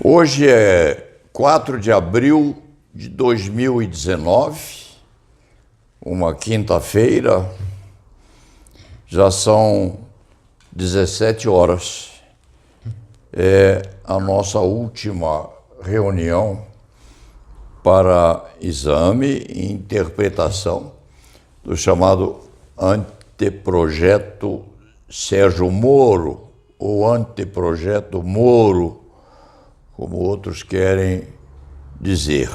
Hoje é 4 de abril de 2019, uma quinta-feira, já são 17 horas. É a nossa última reunião para exame e interpretação do chamado anteprojeto Sérgio Moro, ou anteprojeto Moro, como outros querem dizer.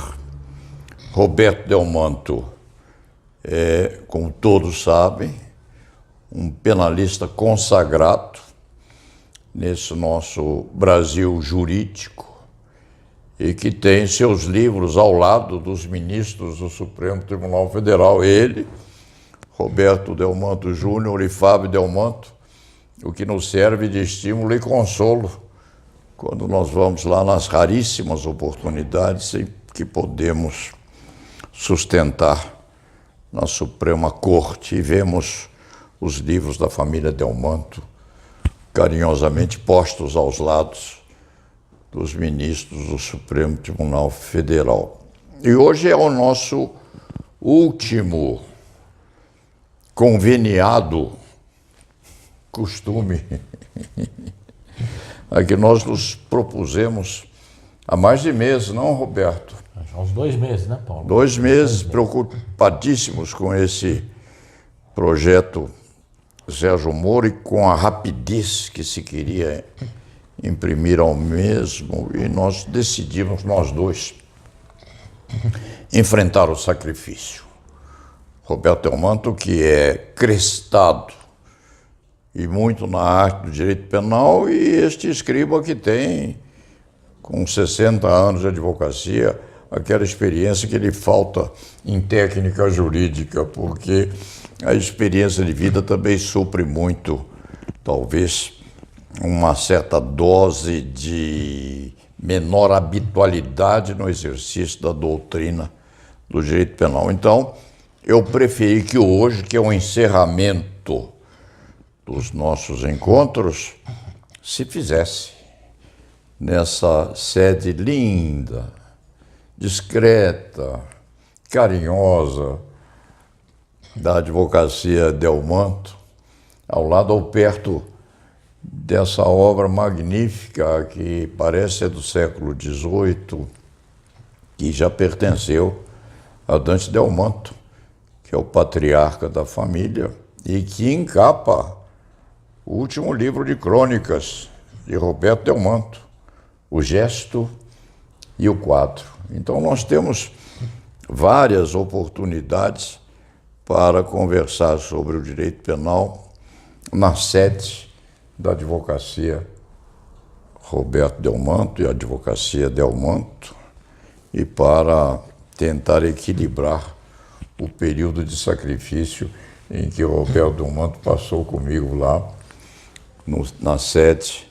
Roberto Delmanto é, como todos sabem, um penalista consagrado nesse nosso Brasil jurídico e que tem seus livros ao lado dos ministros do Supremo Tribunal Federal. Ele, Roberto Delmanto Júnior e Fábio Delmanto, o que nos serve de estímulo e consolo quando nós vamos lá nas raríssimas oportunidades em que podemos sustentar na Suprema Corte e vemos os livros da família Delmanto carinhosamente postos aos lados dos ministros do Supremo Tribunal Federal. E hoje é o nosso último conveniado costume a que nós nos propusemos há mais de meses, não, Roberto? Já uns 2 meses, né, Paulo? 2 meses, preocupadíssimos com esse projeto Sérgio Moro e com a rapidez que se queria imprimir ao mesmo, e nós decidimos, nós dois, enfrentar o sacrifício. Roberto Delmanto, que é crestado e muito na arte do direito penal, e este escriba que tem, com 60 anos de advocacia, aquela experiência que lhe falta em técnica jurídica, porque a experiência de vida também supre muito, talvez, uma certa dose de menor habitualidade no exercício da doutrina do direito penal. Então, eu preferi que hoje, que é o encerramento dos nossos encontros, se fizesse nessa sede linda, discreta, carinhosa da advocacia Delmanto, ao lado ou perto dessa obra magnífica que parece ser do século XVIII, que já pertenceu a Dante Delmanto, que é o patriarca da família e que encapa o último livro de crônicas de Roberto Delmanto, O Gesto e o Quadro. Então nós temos várias oportunidades para conversar sobre o direito penal na sede da advocacia Roberto Delmanto e a advocacia Delmanto, e para tentar equilibrar o período de sacrifício em que o Roberto Delmanto passou comigo lá na sede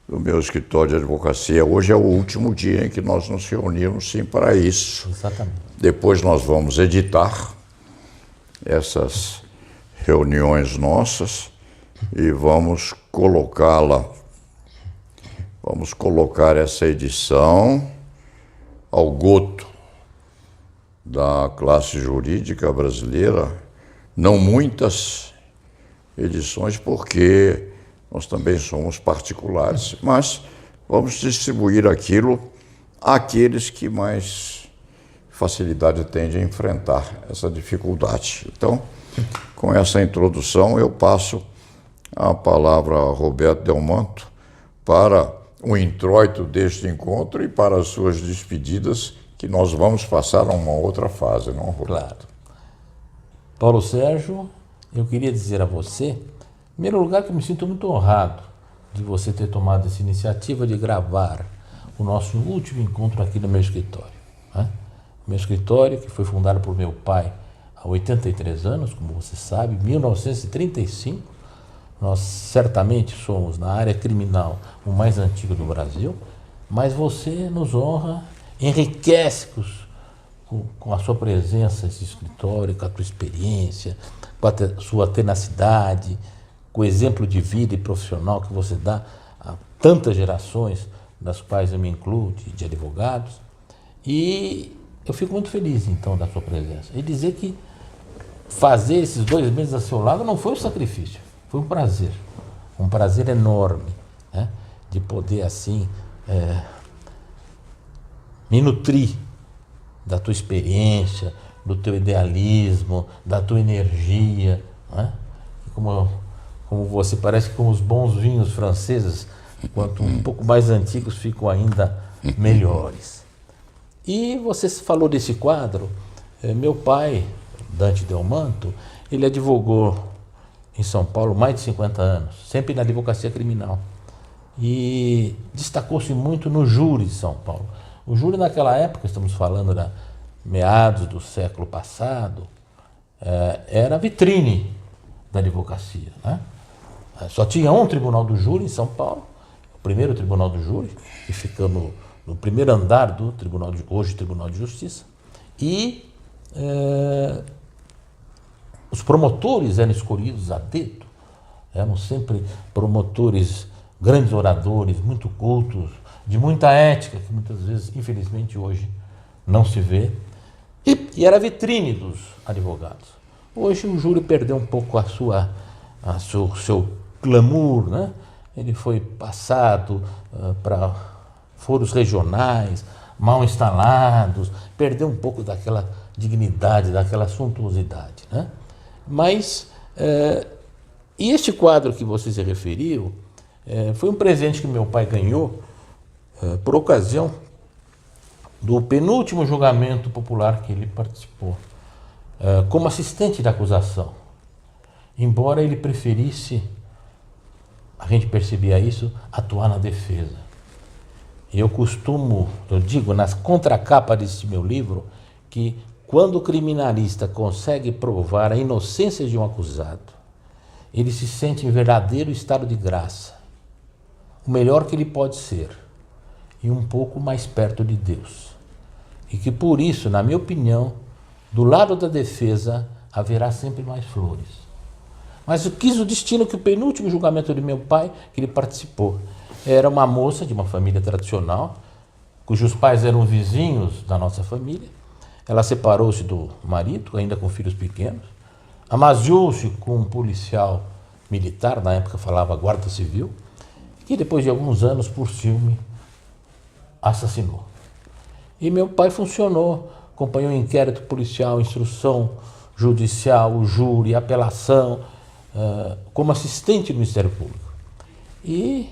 do meu escritório de advocacia. Hoje é o último dia em que nós nos reunimos, sim, para isso. Exatamente. Depois nós vamos editar essas reuniões nossas e vamos colocar essa edição ao gosto da classe jurídica brasileira. Não muitas edições, porque nós também somos particulares, mas vamos distribuir aquilo àqueles que mais facilidade têm de enfrentar essa dificuldade. Então, com essa introdução, eu passo a palavra a Roberto Delmanto para o introito deste encontro e para as suas despedidas, que nós vamos passar a uma outra fase, não, Roberto? Claro. Paulo Sérgio, eu queria dizer a você, em primeiro lugar, que eu me sinto muito honrado de você ter tomado essa iniciativa de gravar o nosso último encontro aqui no meu escritório, né? Meu escritório, que foi fundado por meu pai há 83 anos, como você sabe, em 1935. Nós certamente somos, na área criminal, o mais antigo do Brasil, mas você nos honra, enriquece com a sua presença nesse escritório, com a tua experiência, com a sua tenacidade, com o exemplo de vida e profissional que você dá a tantas gerações das quais eu me incluo, de advogados. E eu fico muito feliz, então, da sua presença. E dizer que fazer esses 2 meses a seu lado não foi um sacrifício, foi um prazer enorme, né? De poder, assim, me nutrir da tua experiência, do teu idealismo, da tua energia, né? Como você parece que com os bons vinhos franceses, quanto um pouco mais antigos, ficam ainda melhores. E você falou desse quadro. Meu pai, Dante Delmanto, ele advogou em São Paulo mais de 50 anos, sempre na advocacia criminal. E destacou-se muito no júri de São Paulo. O júri naquela época, estamos falando da meados do século passado, era a vitrine da advocacia, né? Só tinha um tribunal do júri em São Paulo, o primeiro tribunal do júri, que fica no primeiro andar do tribunal hoje Tribunal de Justiça. E os promotores eram escolhidos a dedo, eram sempre promotores, grandes oradores, muito cultos, de muita ética, que muitas vezes, infelizmente, hoje não se vê. E era a vitrine dos advogados. Hoje o júri perdeu um pouco seu glamour, né? Ele foi passado para foros regionais, mal instalados, perdeu um pouco daquela dignidade, daquela suntuosidade, né? Mas, e este quadro que você se referiu, foi um presente que meu pai ganhou por ocasião do penúltimo julgamento popular que ele participou, como assistente da acusação. Embora ele preferisse, a gente percebia isso, atuar na defesa. Eu digo nas contracapas desse meu livro, que quando o criminalista consegue provar a inocência de um acusado, ele se sente em verdadeiro estado de graça, o melhor que ele pode ser, e um pouco mais perto de Deus. E que por isso, na minha opinião, do lado da defesa haverá sempre mais flores. Mas quis o destino que o penúltimo julgamento de meu pai, que ele participou, era uma moça de uma família tradicional, cujos pais eram vizinhos da nossa família. Ela separou-se do marido, ainda com filhos pequenos, amaziou-se com um policial militar, na época falava guarda civil, que depois de alguns anos, por ciúme, assassinou. E meu pai funcionou, acompanhou inquérito policial, instrução judicial, o júri, apelação, como assistente do Ministério Público. E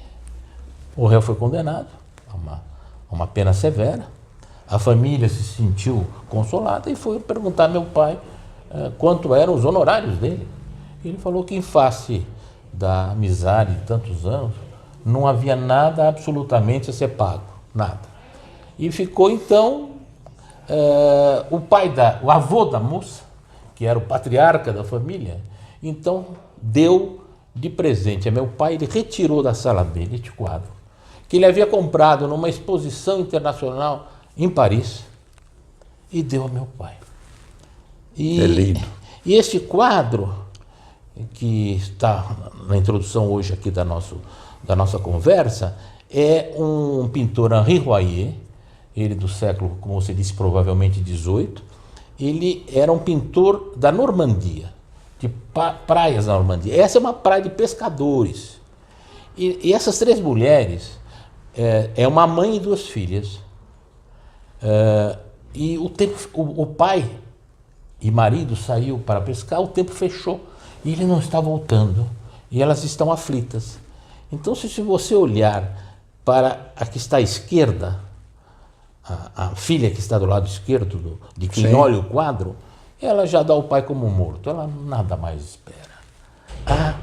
o réu foi condenado a uma pena severa. A família se sentiu consolada e foi perguntar a meu pai quanto eram os honorários dele. Ele falou que, em face da amizade de tantos anos, não havia nada absolutamente a ser pago, nada. E ficou então o avô da moça, que era o patriarca da família, então deu de presente a meu pai. Ele retirou da sala dele este quadro, que ele havia comprado numa exposição internacional em Paris, e deu a meu pai. É lindo. E este quadro, que está na introdução hoje aqui da nossa conversa, é um pintor, Henri Royer, ele do século, como você disse, provavelmente 18. Ele era um pintor da Normandia, de praias da Normandia. Essa é uma praia de pescadores. E essas 3 mulheres, é uma mãe e 2 filhas. E o pai e marido saiu para pescar, o tempo fechou e ele não está voltando. E elas estão aflitas. Então, se você olhar para a que está à esquerda, a filha que está do lado esquerdo de quem olha o quadro, ela já dá o pai como morto, ela nada mais espera.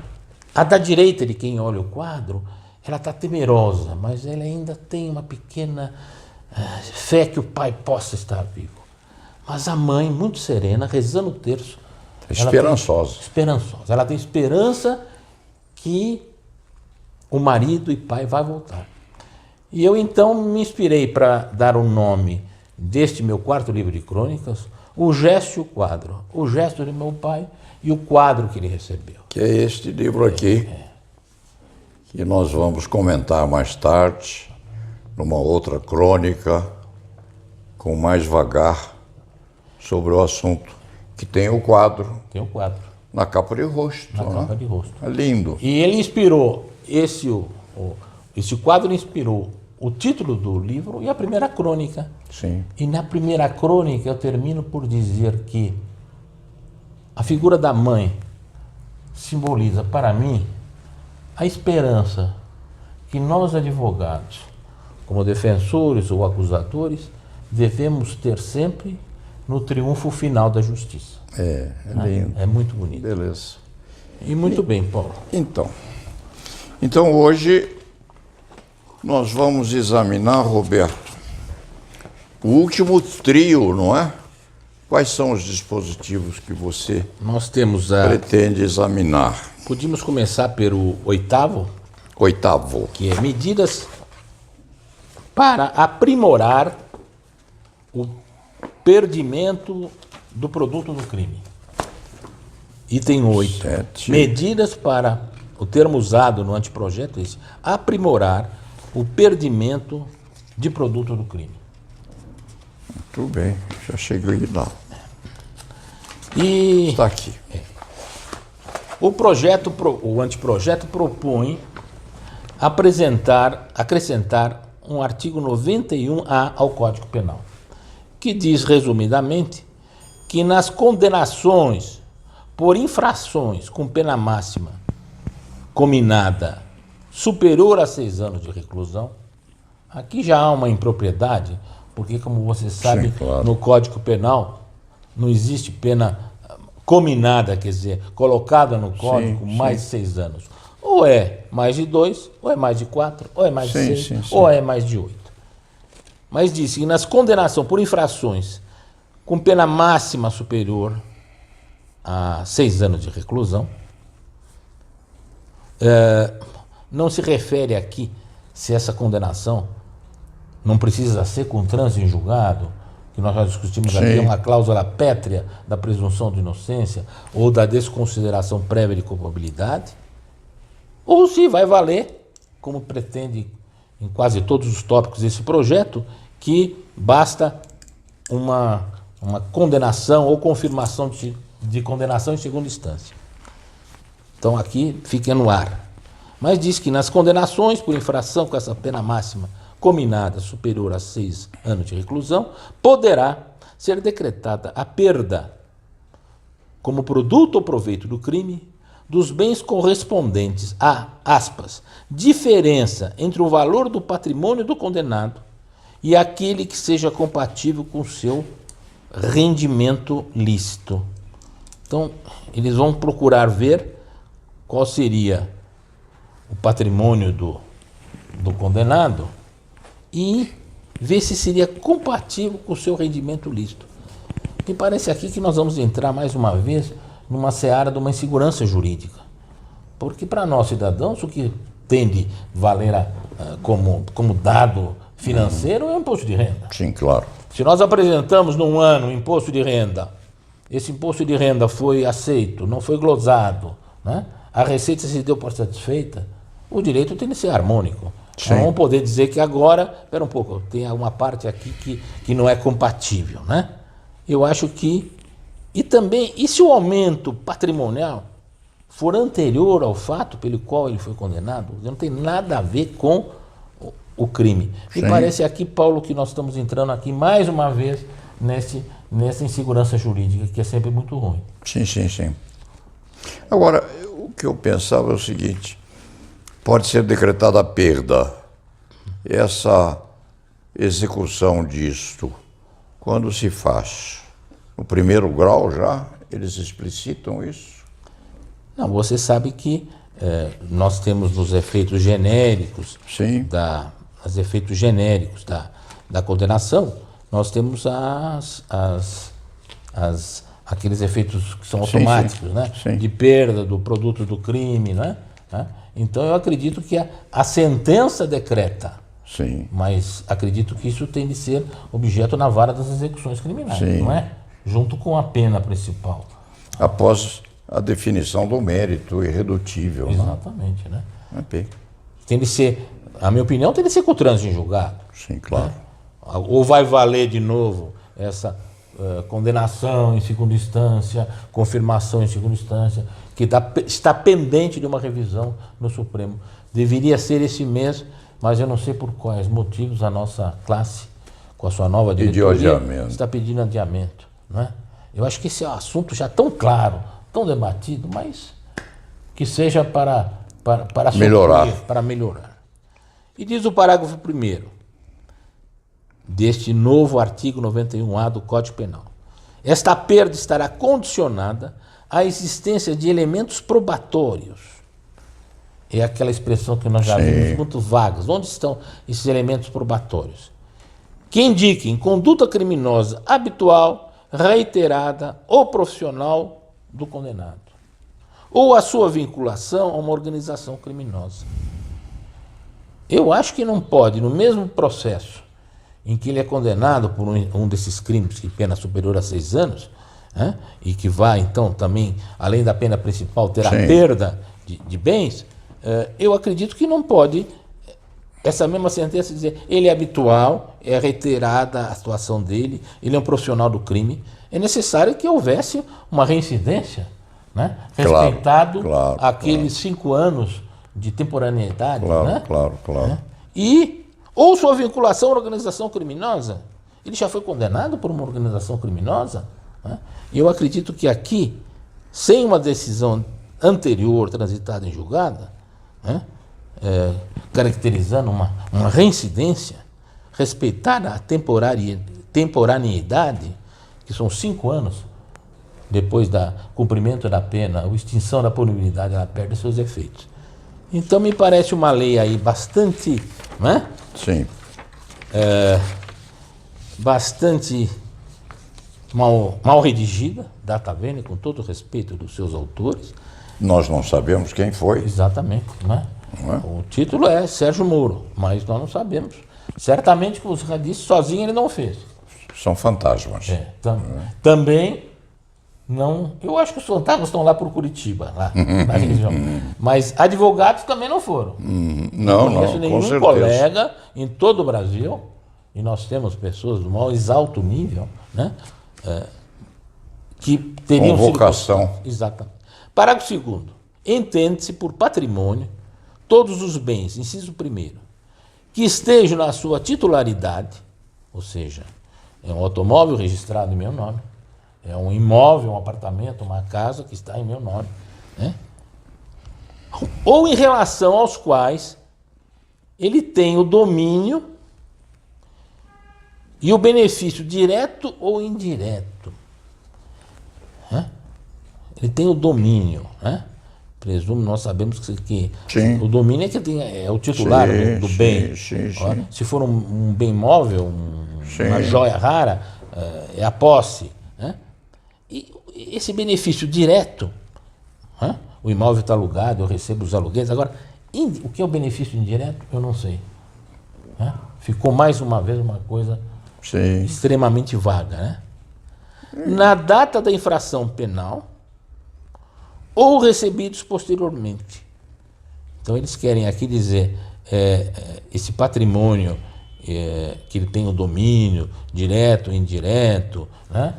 A da direita de quem olha o quadro, ela está temerosa, mas ela ainda tem uma pequena fé que o pai possa estar vivo. Mas a mãe, muito serena, rezando o terço, esperançosa. Ela tem esperança que o marido e pai vai voltar. E eu então me inspirei para dar o nome deste meu 4º livro de crônicas, O Gesto e o Quadro. O gesto de meu pai e o quadro que ele recebeu. Que é este livro aqui, que nós vamos comentar mais tarde, numa outra crônica, com mais vagar, sobre o assunto, que tem o quadro Tem o quadro. na capa de rosto. Na né? capa de rosto. É lindo. E ele inspirou, esse quadro inspirou o título do livro e a primeira crônica. Sim, E na primeira crônica eu termino por dizer que a figura da mãe simboliza para mim a esperança que nós advogados, como defensores ou acusadores, devemos ter sempre no triunfo final da justiça. é lindo. É muito bonito. Beleza. E muito bem, Paulo. Então hoje nós vamos examinar, Roberto, o último trio, não é? Quais são os dispositivos que você Nós temos pretende examinar? podíamos começar pelo oitavo, Oitavo. que é medidas para aprimorar o perdimento do produto do crime. Item 8. 7. Medidas para, o termo usado no anteprojeto é esse, aprimorar o perdimento de produto do crime. Tudo bem, já cheguei lá. E Está aqui. o anteprojeto propõe acrescentar um artigo 91A ao Código Penal, que diz, resumidamente, que nas condenações por infrações com pena máxima cominada superior a 6 anos de reclusão, aqui já há uma impropriedade, porque, como você sabe, Sim, claro. no Código Penal não existe pena cominada, quer dizer, colocada no Código mais de 6 anos. Ou é mais de 2, ou é mais de 4, ou é mais de 6, Sim. ou é mais de 8. Mas disse que nas condenações por infrações com pena máxima superior a 6 anos de reclusão, não se refere aqui se essa condenação não precisa ser com trânsito em julgado, que nós já discutimos aqui, uma cláusula pétrea da presunção de inocência ou da desconsideração prévia de culpabilidade, ou se vai valer, como pretende em quase todos os tópicos desse projeto, que basta uma condenação ou confirmação de condenação em segunda instância. Então aqui fica no ar. Mas diz que nas condenações por infração com essa pena máxima cominada superior a 6 anos de reclusão, poderá ser decretada a perda, como produto ou proveito do crime, dos bens correspondentes a, aspas, diferença entre o valor do patrimônio do condenado e aquele que seja compatível com o seu rendimento lícito. Então, eles vão procurar ver qual seria o patrimônio do condenado e ver se seria compatível com o seu rendimento lícito. Me parece aqui que nós vamos entrar mais uma vez numa seara de uma insegurança jurídica. Porque para nós cidadãos o que tem de valer como dado financeiro é o imposto de renda. Sim, claro. Se nós apresentamos num ano um imposto de renda, esse imposto de renda foi aceito, não foi glosado, né? A Receita se deu por satisfeita, o direito tem de ser harmônico. Não vamos poder dizer que agora, espera um pouco, tem uma parte aqui que não é compatível, né? Eu acho que, e se o aumento patrimonial for anterior ao fato pelo qual ele foi condenado, não tem nada a ver com o crime. Me parece aqui, Paulo, que nós estamos entrando aqui mais uma vez nessa insegurança jurídica, que é sempre muito ruim. Sim. Agora, o que eu pensava é o seguinte: pode ser decretada a perda. Essa execução disto, quando se faz? No primeiro grau já? Eles explicitam isso? Não, você sabe que nós temos nos efeitos genéricos, os efeitos genéricos da condenação, nós temos aqueles efeitos que são automáticos, né? De perda do produto do crime, né? Então eu acredito que a sentença decreta, mas acredito que isso tem de ser objeto na vara das execuções criminais, não é? Junto com a pena principal. Após a definição do mérito irredutível. Exatamente, né? Né? Tem de ser, a minha opinião, tem de ser com o trânsito em julgado. Sim, claro. Ou vai valer de novo essa condenação em segunda instância, confirmação em segunda instância, que está pendente de uma revisão no Supremo. Deveria ser esse mês, mas eu não sei por quais motivos a nossa classe, com a sua nova diretoria, está pedindo adiamento. Não é? Eu acho que esse é um assunto já tão claro, tão debatido, mas que seja para melhorar. Para melhorar. E diz o parágrafo 1º deste novo artigo 91A do Código Penal. Esta perda estará condicionada à existência de elementos probatórios. É aquela expressão que nós já vimos muito vagas. Onde estão esses elementos probatórios? Que indiquem conduta criminosa habitual, reiterada ou profissional do condenado, ou a sua vinculação a uma organização criminosa. Eu acho que não pode, no mesmo processo em que ele é condenado por um desses crimes de pena superior a 6 anos, né, e que vai, então, também, além da pena principal, ter a perda de bens, eu acredito que não pode essa mesma sentença dizer ele é habitual, é reiterada a situação dele, ele é um profissional do crime. É necessário que houvesse uma reincidência, né? Respeitado aqueles 5 anos de temporaneidade. Né? Claro. Ou sua vinculação à organização criminosa. Ele já foi condenado por uma organização criminosa. Né? E eu acredito que aqui, sem uma decisão anterior transitada em julgada, né? Caracterizando uma reincidência, respeitar a temporaneidade, que são 5 anos depois do cumprimento da pena, a extinção da punibilidade, ela perde seus efeitos. Então me parece uma lei aí bastante, né? Sim. Bastante mal redigida, data vênia, com todo o respeito dos seus autores. Nós não sabemos quem foi. Exatamente, né? O título é Sérgio Moro, mas nós não sabemos. Certamente, como você já disse, sozinho ele não fez. São fantasmas. Também não. Eu acho que os fantasmas estão lá por Curitiba, lá na região. Mas advogados também não foram. Não conheço nenhum com certeza. colega em todo o Brasil, e nós temos pessoas do mais alto nível, né? Que teriam vocação. Exatamente. Parágrafo 2º. Entende-se por patrimônio todos os bens, inciso 1º, que estejam na sua titularidade, ou seja, é um automóvel registrado em meu nome, é um imóvel, um apartamento, uma casa que está em meu nome, né? Ou em relação aos quais ele tem o domínio e o benefício direto ou indireto. Né? Ele tem o domínio, né? Presumo, nós sabemos que o domínio é o titular do bem. Sim. Se for um bem móvel, uma joia rara, é a posse. Né? E esse benefício direto, né? O imóvel está alugado, eu recebo os aluguéis. Agora, o que é o benefício indireto, eu não sei. Né? Ficou mais uma vez uma coisa extremamente vaga. Né? Na data da infração penal, ou recebidos posteriormente. Então eles querem aqui dizer esse patrimônio que ele tem o domínio direto ou indireto, né?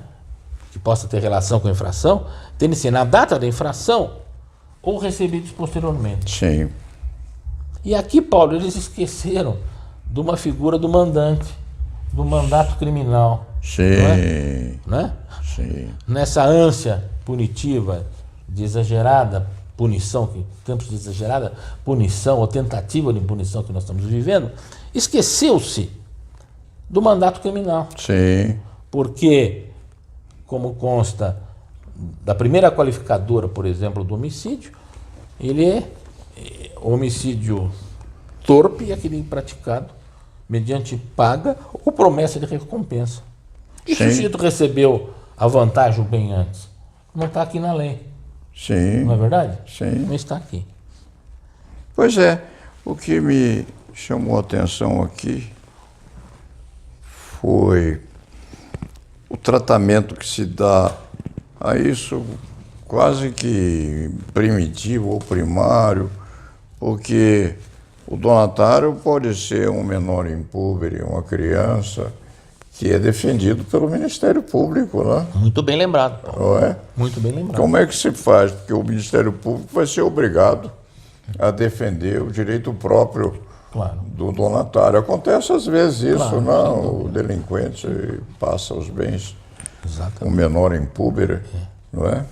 Que possa ter relação com a infração, tem de ser na data da infração ou recebidos posteriormente. Sim. E aqui, Paulo, eles esqueceram de uma figura do mandante, do mandato criminal. Sim. Né? Sim. Nessa ânsia punitiva de exagerada punição, tempos de exagerada punição ou tentativa de punição que nós estamos vivendo, esqueceu-se do mandato criminal. Sim. Porque, como consta da primeira qualificadora, por exemplo, do homicídio, ele é homicídio torpe, aquele praticado mediante paga ou promessa de recompensa. E se o sujeito recebeu a vantagem o bem antes? Não está aqui na lei. Sim. Não é verdade? Sim. Não está aqui. Pois é, o que me chamou a atenção aqui foi o tratamento que se dá a isso quase que primitivo ou primário, porque O donatário pode ser um menor impúbere, uma criança, que é defendido pelo Ministério Público, né? Muito bem lembrado, Paulo. Não é? Muito bem lembrado. Como é que se faz? Porque o Ministério Público vai ser obrigado a defender o direito próprio Claro. do donatário. Acontece às vezes isso, Claro, não? O delinquente passa os bens Exatamente. com menor impúbere, não é?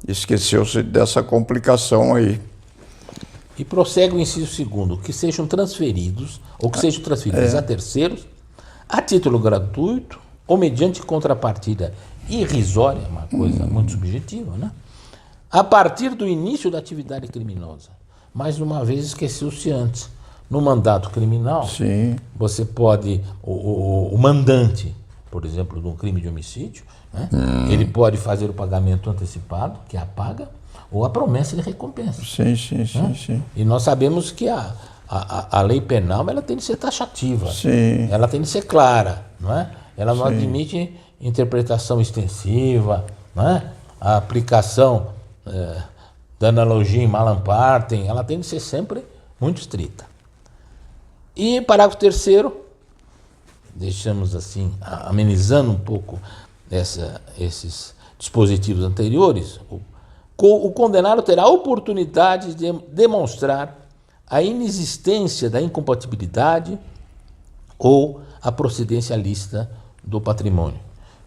Esqueceu-se dessa complicação aí. E prossegue o inciso segundo, que sejam transferidos, ou que sejam transferidos a terceiros, a título gratuito, ou mediante contrapartida irrisória, uma coisa muito subjetiva, né? A partir do início da atividade criminosa. Mais uma vez, esqueceu-se antes. No mandato criminal, Sim. você pode, o mandante, por exemplo, de um crime de homicídio, né? Ele pode fazer o pagamento antecipado, que é a paga, ou a promessa de recompensa. Sim, sim, sim, sim. E nós sabemos que a lei penal ela tem de ser taxativa, Sim. ela tem de ser clara, não é? Ela não admite interpretação extensiva, não é? A aplicação da analogia em malam partem, ela tem de ser sempre muito estrita. E parágrafo terceiro, deixamos assim, amenizando um pouco esses dispositivos anteriores, o condenado terá a oportunidade de demonstrar a inexistência da incompatibilidade ou a procedência lícita do patrimônio.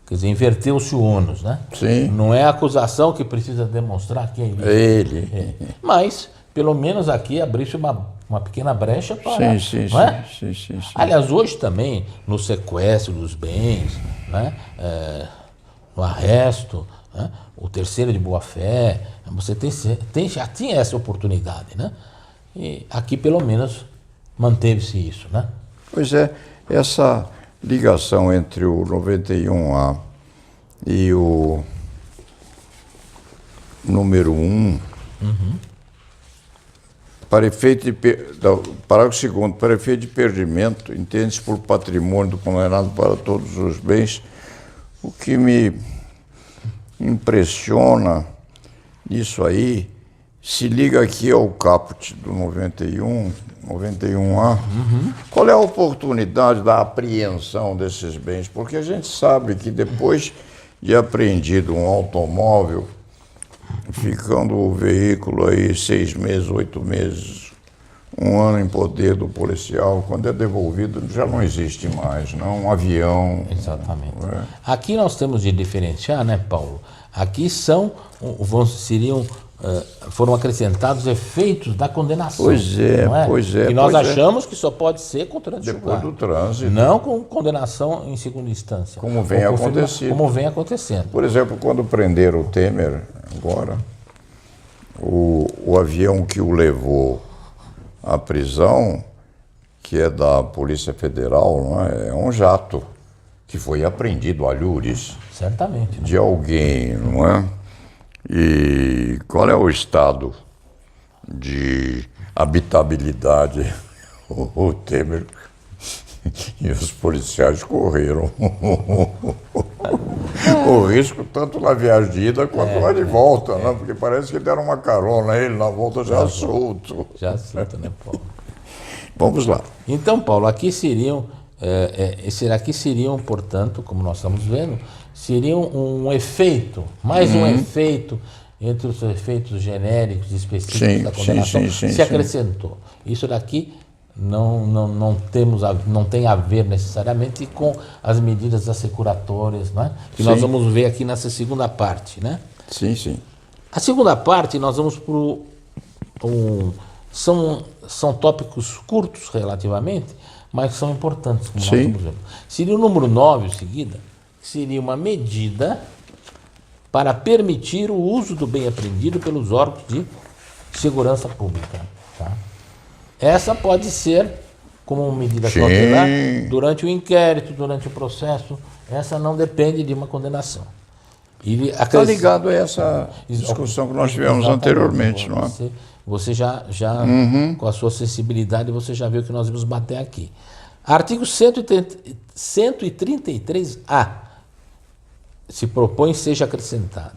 Quer dizer, inverteu-se o ônus, né? Sim. Não é a acusação que precisa demonstrar que é ilícito. Ele. Mas, pelo menos aqui, abriu-se uma pequena brecha para... Sim, não é? sim. Aliás, hoje também, no sequestro dos bens, né? No arresto, né? O terceiro de boa-fé, você já tinha essa oportunidade, né? E aqui, pelo menos, manteve-se isso, né? Pois é, essa ligação entre o 91A e o número 1, para efeito de parágrafo segundo, para efeito de perdimento, entende-se por patrimônio do condenado para todos os bens. O que me impressiona nisso aí, se liga aqui ao caput do 91A, qual é a oportunidade da apreensão desses bens? Porque a gente sabe que depois de apreendido um automóvel, ficando o veículo aí 6 meses, 8 meses, 1 ano em poder do policial, quando é devolvido já não existe mais, não? Um avião. Exatamente. Aqui nós temos de diferenciar, né, Paulo? Aqui foram acrescentados efeitos da condenação. Pois é, não é? pois é. E nós pois achamos que só pode ser com trânsito depois julgado. do trânsito. Não com condenação em segunda instância. Como vem acontecendo. Como vem acontecendo. Por exemplo, quando prenderam o Temer, agora, o avião que o levou à prisão, que é da Polícia Federal, não é? É um jato que foi apreendido a Lures Certamente. Né? de alguém, não é? E qual é o estado de habitabilidade? O Temer e os policiais correram o risco tanto na viagem de ida quanto lá de volta, né? Porque parece que deram uma carona a ele na volta já solto. Já solto, né, Paulo? Vamos lá. Então, Paulo, aqui seriam, portanto, como nós estamos vendo, seriam um efeito, mais um efeito entre os efeitos genéricos e específicos da condenação, se acrescentou. Isso daqui não tem a ver necessariamente com as medidas assecuratórias, né? Que nós vamos ver aqui nessa segunda parte, né? Sim. A segunda parte nós vamos para são tópicos curtos relativamente, mas são importantes, como nós estamos vendo. Seria o número 9, em seguida, que seria uma medida para permitir o uso do bem apreendido pelos órgãos de segurança pública. Tá? Essa pode ser como uma medida cautelar durante o inquérito, durante o processo. Essa não depende de uma condenação. Está ligado a essa discussão que nós tivemos anteriormente, não é? Você já com a sua sensibilidade, você já viu que nós vamos bater aqui. Artigo 133A se propõe seja acrescentado.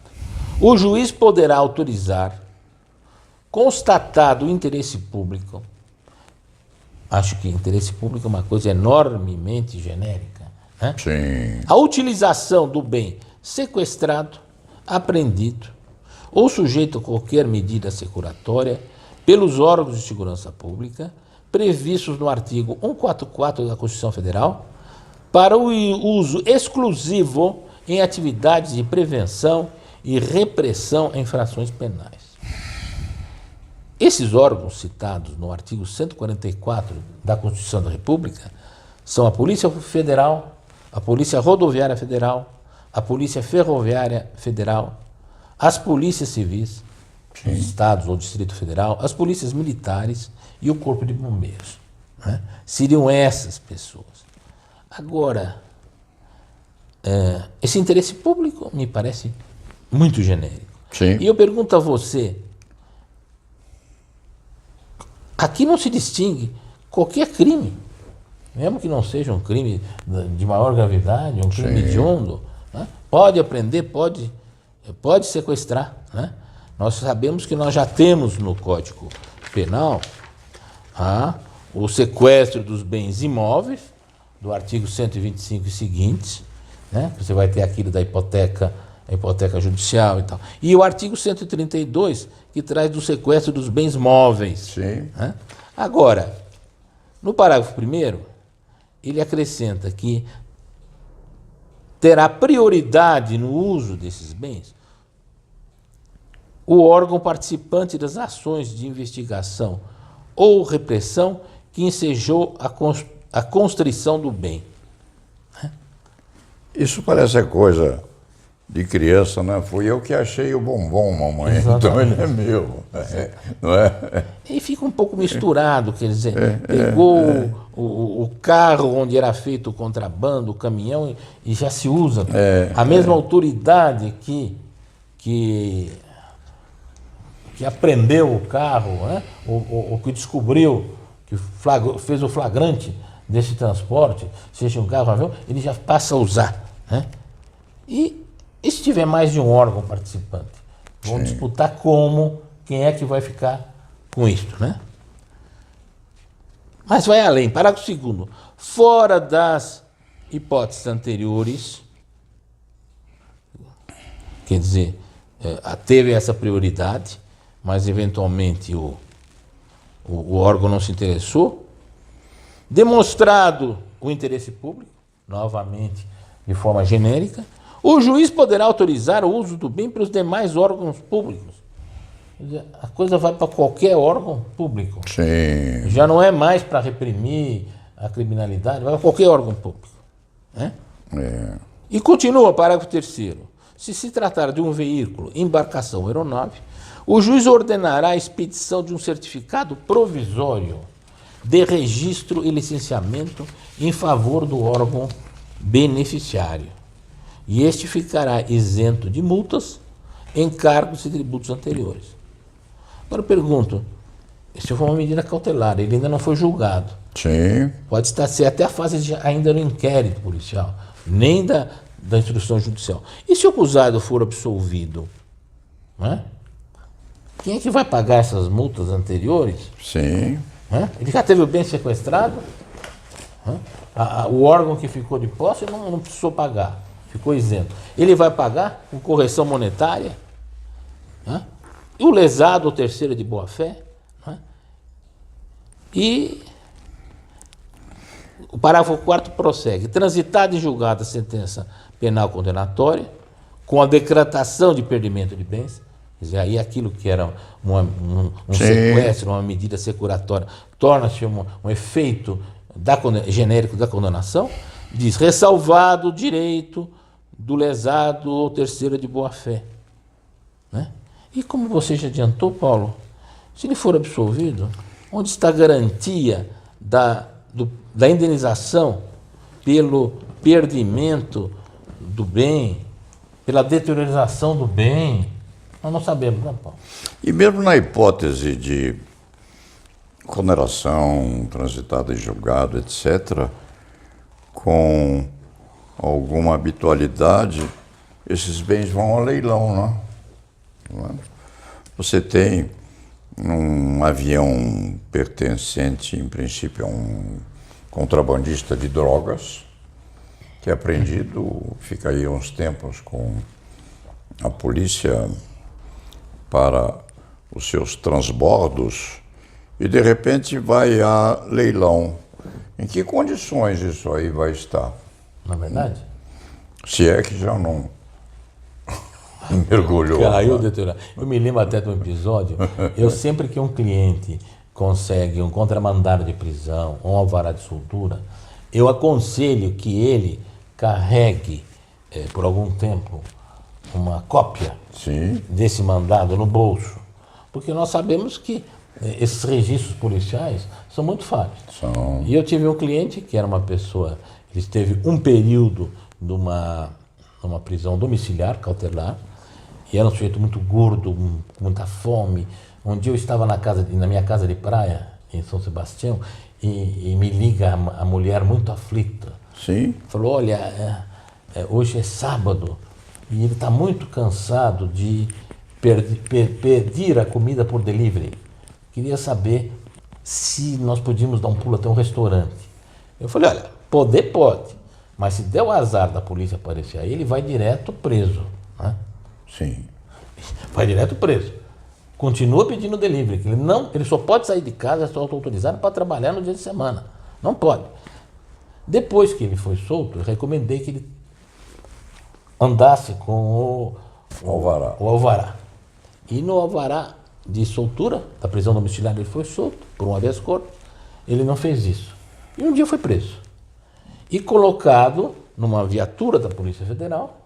O juiz poderá autorizar, constatado o interesse público, acho que interesse público é uma coisa enormemente genérica, né? Sim. A utilização do bem sequestrado, apreendido ou sujeito a qualquer medida securatória pelos órgãos de segurança pública previstos no artigo 144 da Constituição Federal para o uso exclusivo em atividades de prevenção e repressão a infrações penais. Esses órgãos citados no artigo 144 da Constituição da República são a Polícia Federal, a Polícia Rodoviária Federal, a Polícia Ferroviária Federal, as polícias civis, dos estados ou Distrito Federal, as polícias militares e o Corpo de Bombeiros, né? Seriam essas pessoas. Agora, esse interesse público me parece muito genérico. Sim. E eu pergunto a você, aqui não se distingue qualquer crime, mesmo que não seja um crime de maior gravidade, um crime hediondo, né? Pode apreender, pode sequestrar, né? Nós sabemos que nós já temos no Código Penal o sequestro dos bens imóveis, do artigo 125 e seguintes, né? Você vai ter aquilo da hipoteca, a hipoteca judicial e tal. E o artigo 132, que traz do sequestro dos bens móveis. Sim. Né? Agora, no parágrafo 1º, ele acrescenta que terá prioridade no uso desses bens o órgão participante das ações de investigação ou repressão que ensejou a constrição do bem. Isso parece coisa de criança, né? Fui eu que achei o bombom, mamãe. Exatamente. Então ele é meu. Não é? E fica um pouco misturado, quer dizer, pegou o carro onde era feito o contrabando, o caminhão, e já se usa. A mesma autoridade que apreendeu o carro, né? ou que descobriu, que fez o flagrante desse transporte, seja um carro, um avião, ele já passa a usar. Né? E se tiver mais de um órgão participante, vão disputar quem é que vai ficar com isto, né? Mas vai além, parágrafo 2º, fora das hipóteses anteriores, quer dizer, teve essa prioridade, mas eventualmente o órgão não se interessou, demonstrado o interesse público, novamente de forma genérica, o juiz poderá autorizar o uso do bem pelos demais órgãos públicos. Quer dizer, a coisa vai para qualquer órgão público. Sim. Já não é mais para reprimir a criminalidade, vai para qualquer órgão público. Né? E continua, parágrafo 3º. Se tratar de um veículo, embarcação ou aeronave, o juiz ordenará a expedição de um certificado provisório de registro e licenciamento em favor do órgão beneficiário. E este ficará isento de multas, encargos e tributos anteriores. Agora eu pergunto, se for uma medida cautelar, ele ainda não foi julgado. Sim. Pode estar ser até a fase ainda no inquérito policial, nem da instrução judicial. E se o acusado for absolvido, né? Quem é que vai pagar essas multas anteriores? Sim. Ele já teve o bem sequestrado, o órgão que ficou de posse não precisou pagar, ficou isento. Ele vai pagar com correção monetária, e o lesado ou terceiro de boa-fé. E o parágrafo 4º prossegue. Transitada e julgada a sentença penal condenatória, com a decretação de perdimento de bens, quer dizer, aí aquilo que era um sequestro, uma medida securatória, torna-se um efeito genérico da condenação, diz, ressalvado o direito do lesado ou terceiro de boa-fé. Né? E como você já adiantou, Paulo, se ele for absolvido, onde está a garantia da indenização pelo perdimento do bem, pela deteriorização do bem? Nós não sabemos, né, Paulo? E mesmo na hipótese de condenação transitada em julgado, etc., com alguma habitualidade, esses bens vão ao leilão, né? Você tem num avião pertencente, em princípio, a um contrabandista de drogas, que é apreendido, fica aí uns tempos com a polícia para os seus transbordos e, de repente, vai a leilão. Em que condições isso aí vai estar? Na verdade? Se é que já não mergulhou. Caiu, doutora. Eu me lembro até de um episódio, eu sempre que um cliente consegue um contramandado de prisão ou um alvará de soltura, eu aconselho que ele carregue por algum tempo uma cópia Sim. desse mandado no bolso, porque nós sabemos que esses registros policiais são muito falhos. São. E eu tive um cliente que era uma pessoa, ele esteve um período numa prisão domiciliar, cautelar, e era um sujeito muito gordo, com muita fome. Um dia eu estava na minha casa de praia, em São Sebastião, e me liga a mulher muito aflita. Sim. Falou, olha, hoje é sábado e ele está muito cansado de pedir a comida por delivery. Queria saber se nós podíamos dar um pulo até um restaurante. Eu falei, olha, poder pode, mas se der o azar da polícia aparecer aí, ele vai direto preso. Né? Sim. Vai direto preso. Continua pedindo delivery, que ele só pode sair de casa, é só autorizado para trabalhar no dia de semana. Não pode. Depois que ele foi solto, eu recomendei que ele andasse com Alvará. o alvará. E no alvará de soltura, da prisão domiciliar, ele foi solto por um habeas corpus. Ele não fez isso. E um dia foi preso. E colocado numa viatura da Polícia Federal,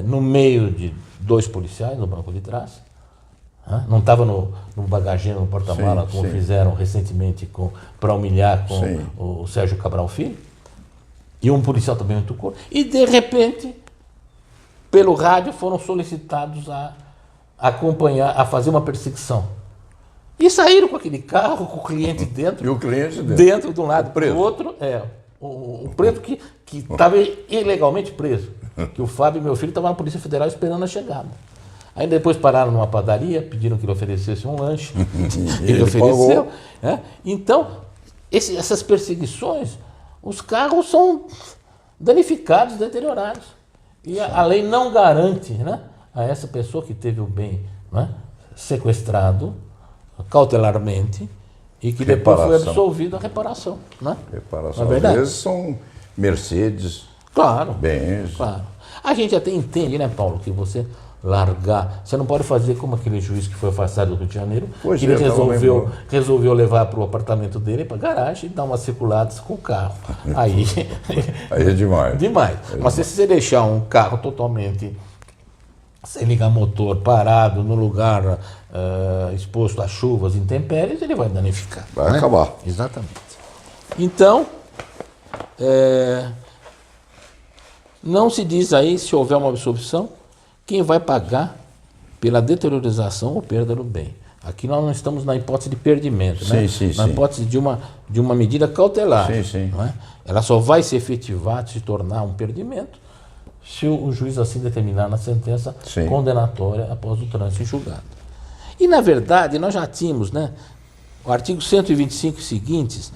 no meio de 2 policiais no banco de trás. Não estava no bagageiro, no porta-mala, como fizeram recentemente para humilhar com o Sérgio Cabral Filho. E um policial também muito curto. E, de repente, pelo rádio, foram solicitados a acompanhar, a fazer uma perseguição. E saíram com aquele carro, com o cliente dentro. E o cliente dentro de um lado, preso. do outro, o preso que estava ilegalmente preso. Que o Fábio, meu filho, estava na Polícia Federal esperando a chegada. Aí depois pararam numa padaria, pediram que ele oferecesse um lanche. Ele ofereceu. Então, essas perseguições, os carros são danificados, deteriorados. E a lei não garante, né, a essa pessoa que teve o bem, né, sequestrado cautelarmente e que depois foi absolvido a reparação. Né? Reparação. Não é verdade? Às vezes são Mercedes, claro, Benz. claro. A gente até entende, né, Paulo, que você largar, você não pode fazer como aquele juiz que foi afastado do Rio de Janeiro, Pois que ele é, resolveu levar para o apartamento dele, para a garagem, e dar umas circuladas com o carro. Aí é demais. Demais. Mas se você deixar um carro totalmente sem ligar motor, parado, no lugar exposto a chuvas, intempéries, ele vai danificar. Vai acabar. Exatamente. Então, não se diz aí, se houver uma absolvição, quem vai pagar pela deteriorização ou perda do bem. Aqui nós não estamos na hipótese de perdimento, né? Na hipótese de uma medida cautelar. Não é? Ela só vai se efetivar, se tornar um perdimento, se o juiz assim determinar na sentença condenatória após o trânsito em julgado. E, na verdade, nós já tínhamos, né, o artigo 125 e seguintes,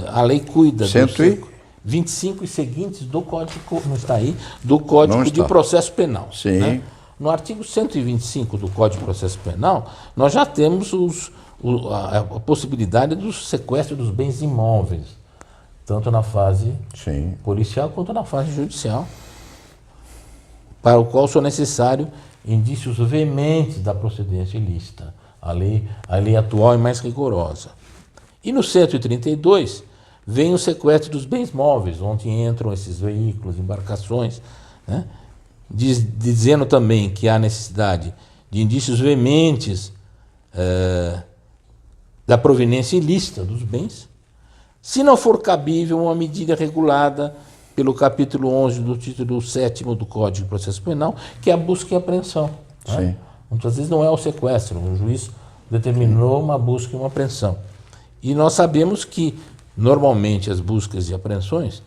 a lei cuida... 125 e seguintes do Código, não está aí, do Código de Processo Penal. Sim. Né? No artigo 125 do Código de Processo Penal, nós já temos a possibilidade do sequestro dos bens imóveis, tanto na fase policial quanto na fase judicial, para o qual são necessários indícios veementes da procedência ilícita. A lei atual é mais rigorosa. E no 132... vem o sequestro dos bens móveis, onde entram esses veículos, embarcações, né? Dizendo também que há necessidade de indícios veementes da proveniência ilícita dos bens, se não for cabível uma medida regulada pelo capítulo 11 do título 7º do Código de Processo Penal, que é a busca e apreensão. Né? Muitas vezes não é o sequestro, o juiz determinou uma busca e uma apreensão. E nós sabemos que normalmente as buscas e apreensões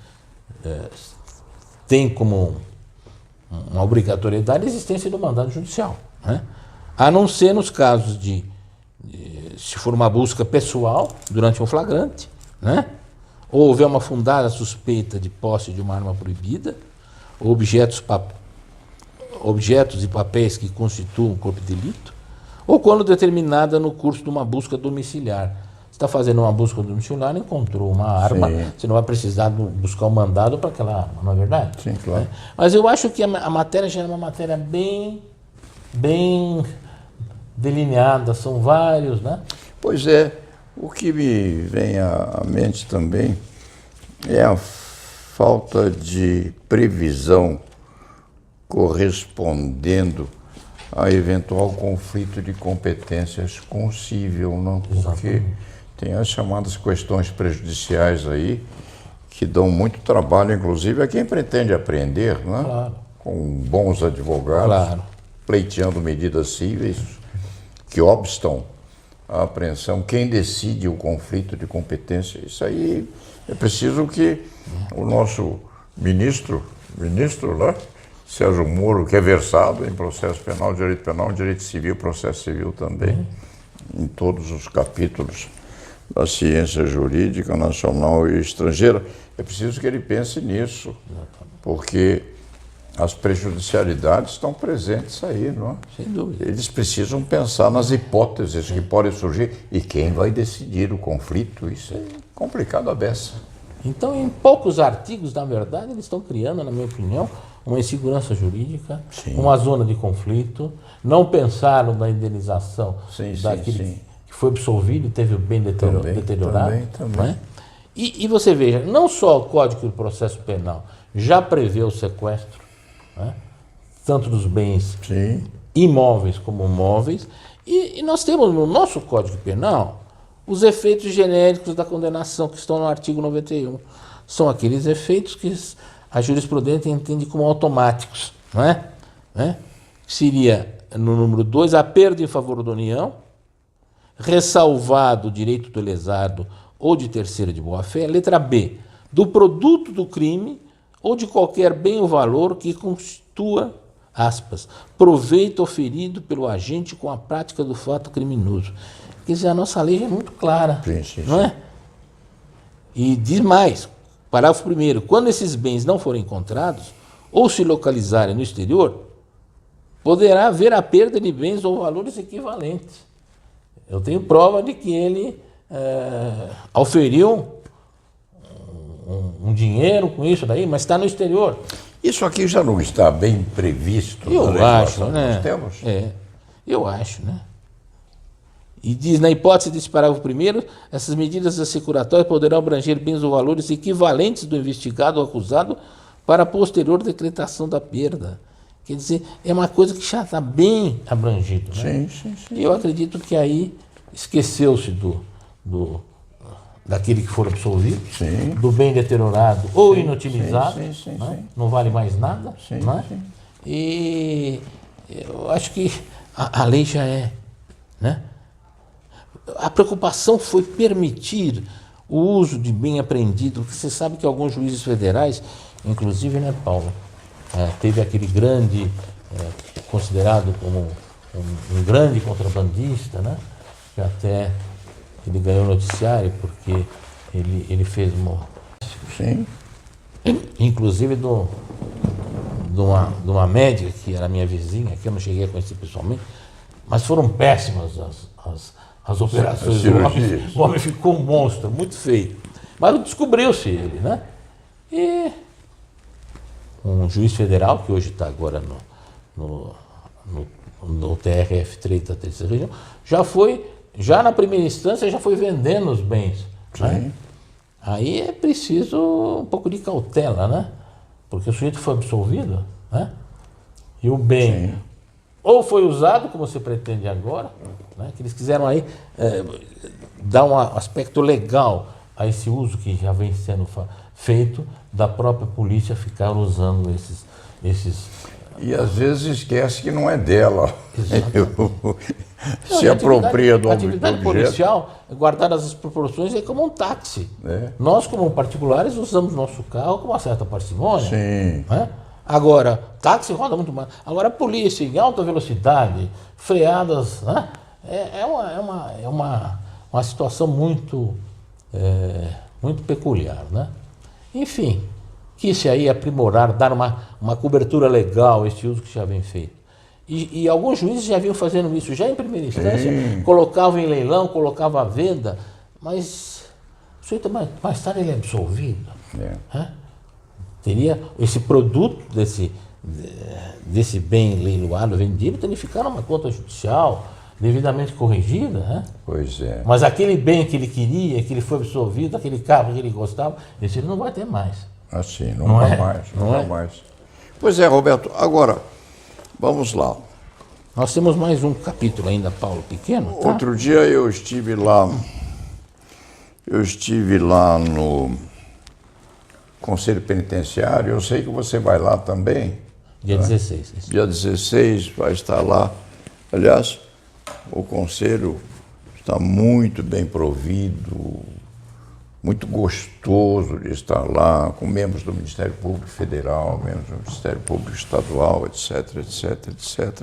têm como uma obrigatoriedade a existência do mandado judicial, né? A não ser nos casos de se for uma busca pessoal durante um flagrante, né? Ou houver uma fundada suspeita de posse de uma arma proibida, ou objetos e papéis que constituam corpo de delito, ou quando determinada no curso de uma busca domiciliar. Você está fazendo uma busca domiciliar, encontrou uma arma, Sim. você não vai precisar buscar um mandado para aquela arma, não é verdade? Sim, claro. Mas eu acho que a matéria já é uma matéria bem delineada, são vários, né? Pois é, o que me vem à mente também é a falta de previsão correspondendo a eventual conflito de competências com o cível, não? Porque tem as chamadas questões prejudiciais aí que dão muito trabalho, inclusive, a quem pretende aprender, né? Claro. Com bons advogados, Claro. pleiteando medidas cíveis que obstam a apreensão. Quem decide o conflito de competência? Isso aí é preciso que o nosso ministro lá, Sérgio Moro, que é versado em processo penal, direito civil, processo civil também, em todos os capítulos da ciência jurídica nacional e estrangeira, é preciso que ele pense nisso, porque as prejudicialidades estão presentes aí, não é? Sem dúvida. Eles precisam pensar nas hipóteses que podem surgir e quem vai decidir o conflito. Isso é complicado a beça. Então, em poucos artigos, na verdade, eles estão criando, na minha opinião, uma insegurança jurídica, uma zona de conflito, não pensaram na indenização daquele que foi absolvido e teve o bem deteriorado. Também. Né? E você veja, não só o Código de Processo Penal já prevê o sequestro, né? Tanto dos bens imóveis como móveis, e nós temos no nosso Código Penal os efeitos genéricos da condenação que estão no artigo 91. São aqueles efeitos que a jurisprudência entende como automáticos, não é? Seria, no número 2, a perda em favor da União, ressalvado o direito do lesado ou de terceiro de boa-fé. Letra B, do produto do crime ou de qualquer bem ou valor que constitua, aspas, proveito oferido pelo agente com a prática do fato criminoso. Quer dizer, a nossa lei é muito clara, não é? E diz mais, parágrafo 1º, quando esses bens não forem encontrados ou se localizarem no exterior, poderá haver a perda de bens ou valores equivalentes. Eu tenho prova de que ele auferiu um dinheiro com isso daí, mas está no exterior. Isso aqui já não está bem previsto Eu na acho, legislação né? que nós temos? Eu acho, né? E diz, na hipótese desse parágrafo 1º, essas medidas assecuratórias poderão abranger bens ou valores equivalentes do investigado ou acusado para a posterior decretação da perda. Quer dizer, é uma coisa que já está bem abrangido, né? Sim. E eu acredito que aí esqueceu-se daquele que for absolvido, do bem deteriorado ou inutilizado, né? Não vale mais nada, né? E eu acho que a lei já é, né? A preocupação foi permitir o uso de bem apreendido, porque você sabe que alguns juízes federais, inclusive, né, Paulo, teve aquele grande, considerado como um grande contrabandista, né, que até ele ganhou noticiário porque ele fez uma... Inclusive de uma médica que era minha vizinha, que eu não cheguei a conhecer pessoalmente, mas foram péssimas as operações. O homem ficou um monstro, muito feio. Mas descobriu-se ele, né? E um juiz federal, que hoje está agora no TRF3 da terceira região, já na primeira instância, já foi vendendo os bens. Né? Aí é preciso um pouco de cautela, né? Porque o sujeito foi absolvido, né? E o bem ou foi usado, como se pretende agora, né? Que eles quiseram aí dar um aspecto legal a esse uso que já vem sendo feito da própria polícia ficar usando esses... E às vezes esquece que não é dela. Não, Se apropria do objeto. A atividade policial, guardadas as proporções, é como um táxi. Nós, como particulares, usamos nosso carro com uma certa parcimônia. Né? Agora, táxi roda muito mais. Agora, a polícia em alta velocidade, freadas, né? uma situação muito, muito peculiar, né? Enfim, quis aí aprimorar, dar uma cobertura legal a este uso que já vem feito. E alguns juízes já vinham fazendo isso, já em primeira instância, colocavam em leilão, colocavam à venda, mas o sujeito mais tarde ele é absolvido. Né? Teria esse produto desse bem leiloado, vendido, teria que ficar numa conta judicial, devidamente corrigida. Né? Pois é. Mas aquele bem que ele queria, que ele foi absolvido, aquele carro que ele gostava, esse ele não vai ter mais. Assim, nunca mais, nunca mais. Pois é, Roberto, agora, vamos lá. Nós temos mais um capítulo ainda, Paulo, pequeno. Tá? Outro dia eu estive lá no Conselho Penitenciário, eu sei que você vai lá também. Dia 16. Isso. Dia 16 vai estar lá. Aliás, o Conselho está muito bem provido, muito gostoso de estar lá, com membros do Ministério Público Federal, membros do Ministério Público Estadual, etc, etc, etc.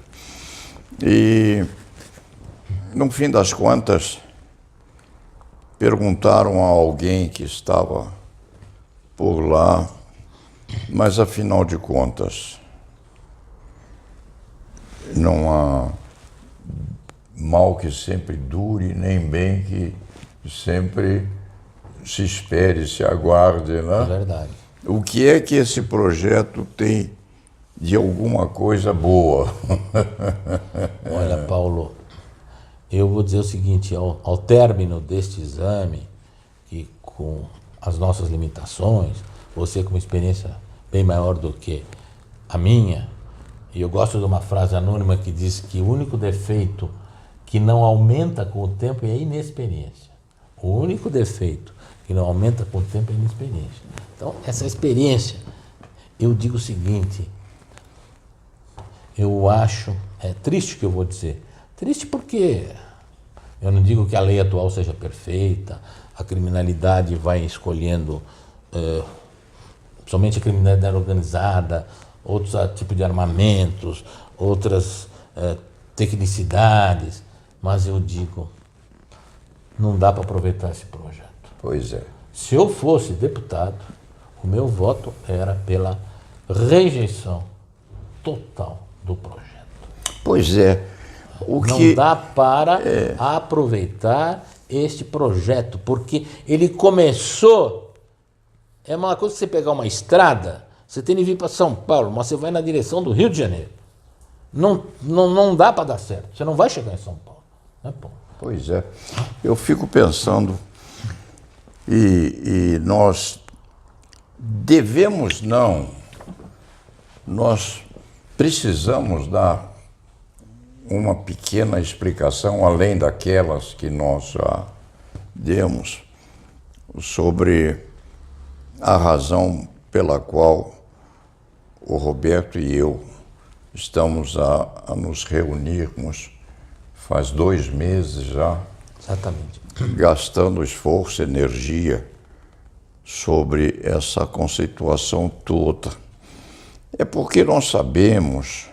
E, no fim das contas, perguntaram a alguém que estava por lá, mas afinal de contas, não há mal que sempre dure, nem bem que sempre se espere, se aguarde, né? É verdade. O que é que esse projeto tem de alguma coisa boa? Olha, Paulo, eu vou dizer o seguinte, ao término deste exame, que com as nossas limitações, você com uma experiência bem maior do que a minha, e eu gosto de uma frase anônima que diz que o único defeito que não aumenta com o tempo é a inexperiência. O único defeito que não aumenta com o tempo é a inexperiência. Então, essa experiência, eu digo o seguinte, eu acho, é triste o que eu vou dizer, triste porque eu não digo que a lei atual seja perfeita, a criminalidade vai escolhendo, somente a criminalidade organizada, outros tipos de armamentos, outras tecnicidades, mas eu digo, não dá para aproveitar esse projeto. Pois é. Se eu fosse deputado, o meu voto era pela rejeição total do projeto. Pois é. Não dá para aproveitar este projeto, porque ele começou... É uma coisa que você pegar uma estrada, você tem que vir para São Paulo, mas você vai na direção do Rio de Janeiro. Não dá para dar certo, você não vai chegar em São Paulo. Né, Paulo? Pois é. Eu fico pensando, e nós devemos não, nós precisamos dar uma pequena explicação, além daquelas que nós já demos, sobre a razão pela qual o Roberto e eu estamos a nos reunirmos faz 2 meses já. Exatamente. Gastando esforço, energia sobre essa conceituação toda. É porque nós sabemos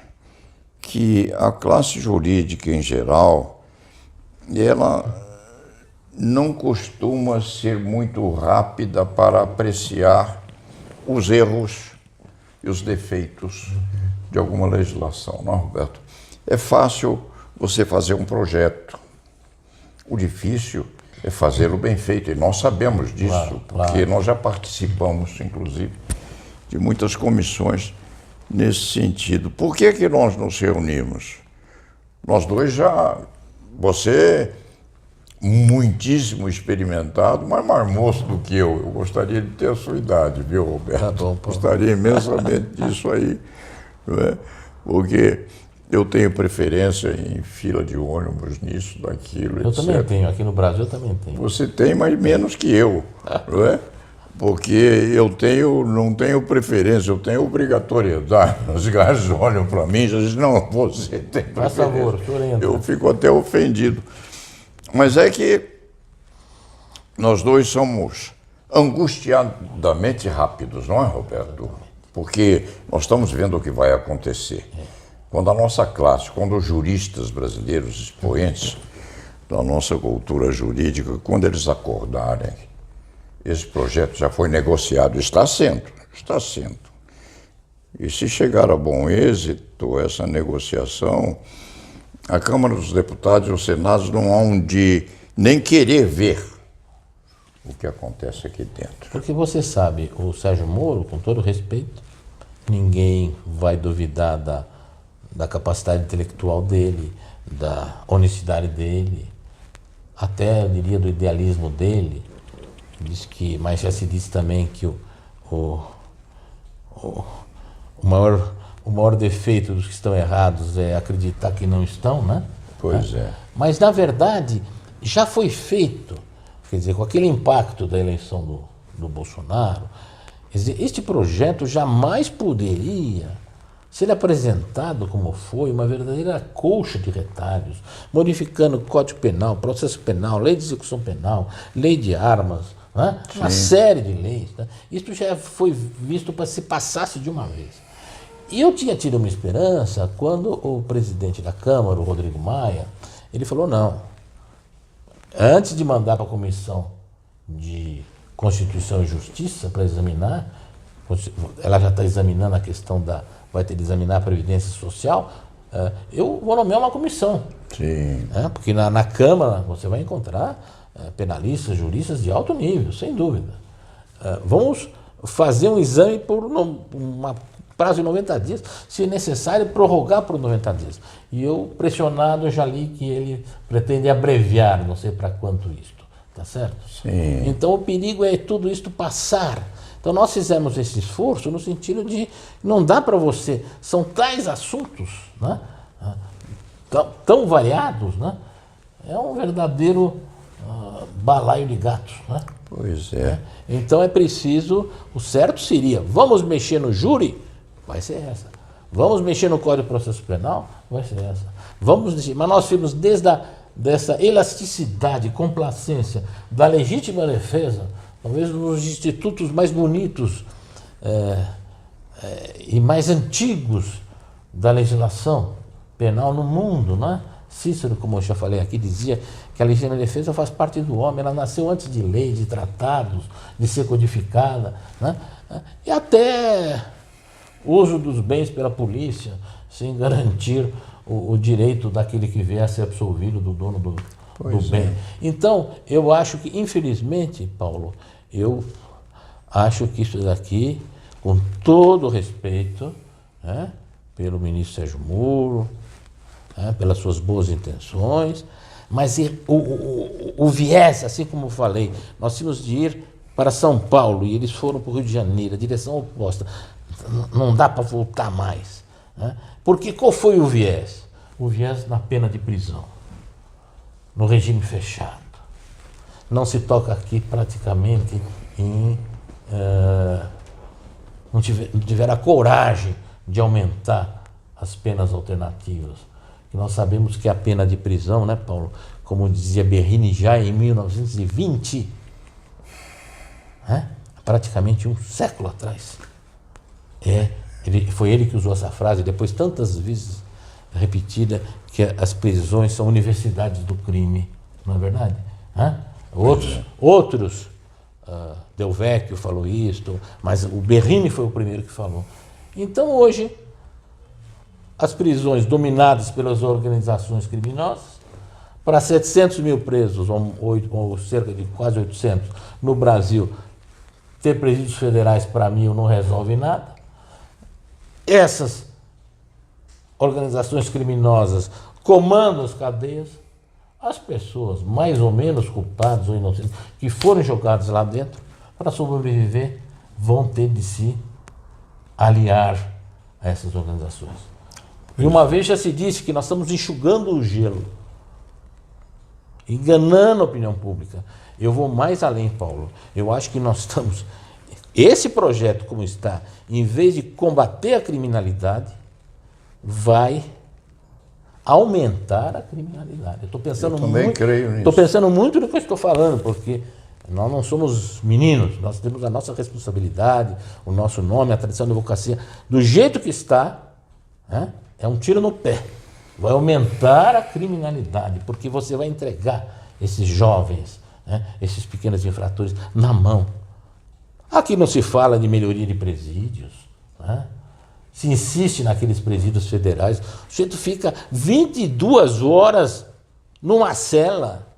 que a classe jurídica em geral, ela não costuma ser muito rápida para apreciar os erros e os defeitos de alguma legislação, não, Roberto? É fácil você fazer um projeto. O difícil é fazê-lo bem feito, e nós sabemos disso, porque nós já participamos, inclusive, de muitas comissões nesse sentido. Por que que nós nos reunimos? Nós dois já, você muitíssimo experimentado, mas mais moço do que eu. Eu gostaria de ter a sua idade, viu, Roberto? Tá bom, gostaria imensamente disso aí, não é? Porque eu tenho preferência em fila de ônibus, nisso, daquilo, eu etc. também tenho, aqui no Brasil eu também tenho. Você tem, mas menos que eu, não é? Porque eu não tenho preferência, eu tenho obrigatoriedade. Os gajos olham para mim e dizem, não, você tem preferência. Faz favor, o senhor entra. Eu fico até ofendido. Mas é que nós dois somos angustiadamente rápidos, não é, Roberto? Porque nós estamos vendo o que vai acontecer. Quando a nossa classe, quando os juristas brasileiros expoentes da nossa cultura jurídica, quando eles acordarem, esse projeto já foi negociado, está sendo. E se chegar a bom êxito essa negociação, a Câmara dos Deputados e o Senado não hão de nem querer ver o que acontece aqui dentro. Porque você sabe, o Sérgio Moro, com todo respeito, ninguém vai duvidar da capacidade intelectual dele, da honestidade dele, até, eu diria, do idealismo dele. Diz que, mas já se disse também que o maior defeito dos que estão errados é acreditar que não estão, né? Pois é. Mas, na verdade, já foi feito, quer dizer, com aquele impacto da eleição do Bolsonaro, quer dizer, este projeto jamais poderia ser apresentado como foi, uma verdadeira colcha de retalhos, modificando o Código Penal, Processo Penal, Lei de Execução Penal, Lei de Armas, né? Uma série de leis. Né? Isso já foi visto para se passasse de uma vez. E eu tinha tido uma esperança quando o presidente da Câmara, o Rodrigo Maia, ele falou, não, antes de mandar para a Comissão de Constituição e Justiça para examinar, ela já está examinando a questão vai ter de examinar a Previdência Social, eu vou nomear uma comissão. Sim. Porque na Câmara você vai encontrar penalistas, juristas de alto nível, sem dúvida. Vamos fazer um exame por um prazo de 90 dias, se necessário, prorrogar por 90 dias. E eu, pressionado, já li que ele pretende abreviar, não sei para quanto isto, tá certo? Sim. Então o perigo é tudo isto passar. Então nós fizemos esse esforço no sentido de não dá para você, são tais assuntos, né, tão variados, né, é um verdadeiro balaio de gatos, né? Pois é. Então é preciso, o certo seria, vamos mexer no júri? Vai ser essa. Vamos mexer no Código de Processo Penal? Vai ser essa. Mas nós vimos dessa elasticidade, complacência da legítima defesa, talvez um dos institutos mais bonitos e mais antigos da legislação penal no mundo, né? Cícero, como eu já falei aqui, dizia que a legítima defesa faz parte do homem, ela nasceu antes de lei, de tratados, de ser codificada, né? E até o uso dos bens pela polícia, sem garantir o direito daquele que vier a ser absolvido do dono do bem. Então, eu acho que, infelizmente, Paulo, eu acho que isso daqui, com todo o respeito, né, pelo ministro Sérgio Moro, pelas suas boas intenções, mas o viés, assim como eu falei, nós tínhamos de ir para São Paulo e eles foram para o Rio de Janeiro, a direção oposta, não dá para voltar mais. Né? Porque qual foi o viés? O viés na pena de prisão, no regime fechado. Não se toca aqui praticamente em... não tiver a coragem de aumentar as penas alternativas. E nós sabemos que a pena de prisão, né, Paulo, como dizia Berrini já em 1920, praticamente um século atrás, foi ele que usou essa frase, depois tantas vezes repetida, que as prisões são universidades do crime, não é verdade? Outros, Del Vecchio falou isto, mas o Berrini foi o primeiro que falou. Então hoje, as prisões dominadas pelas organizações criminosas, para 700 mil presos, ou cerca de quase 800, no Brasil, ter presídios federais para 1.000 não resolve nada. Essas organizações criminosas comandam as cadeias, as pessoas mais ou menos culpadas ou inocentes que forem jogadas lá dentro, para sobreviver, vão ter de se aliar a essas organizações. E uma vez já se disse que nós estamos enxugando o gelo, enganando a opinião pública. Eu vou mais além, Paulo. Eu acho que nós estamos... Esse projeto, como está, em vez de combater a criminalidade, vai aumentar a criminalidade. Eu estou pensando creio nisso. Estou pensando muito no que eu estou falando, porque nós não somos meninos, nós temos a nossa responsabilidade, o nosso nome, a tradição da advocacia. Do jeito que está, é um tiro no pé. vai aumentar a criminalidade, porque você vai entregar esses jovens, né, esses pequenos infratores, na mão. Aqui não se fala de melhoria de presídios, né? Se insiste naqueles presídios federais. O sujeito fica 22 horas numa cela,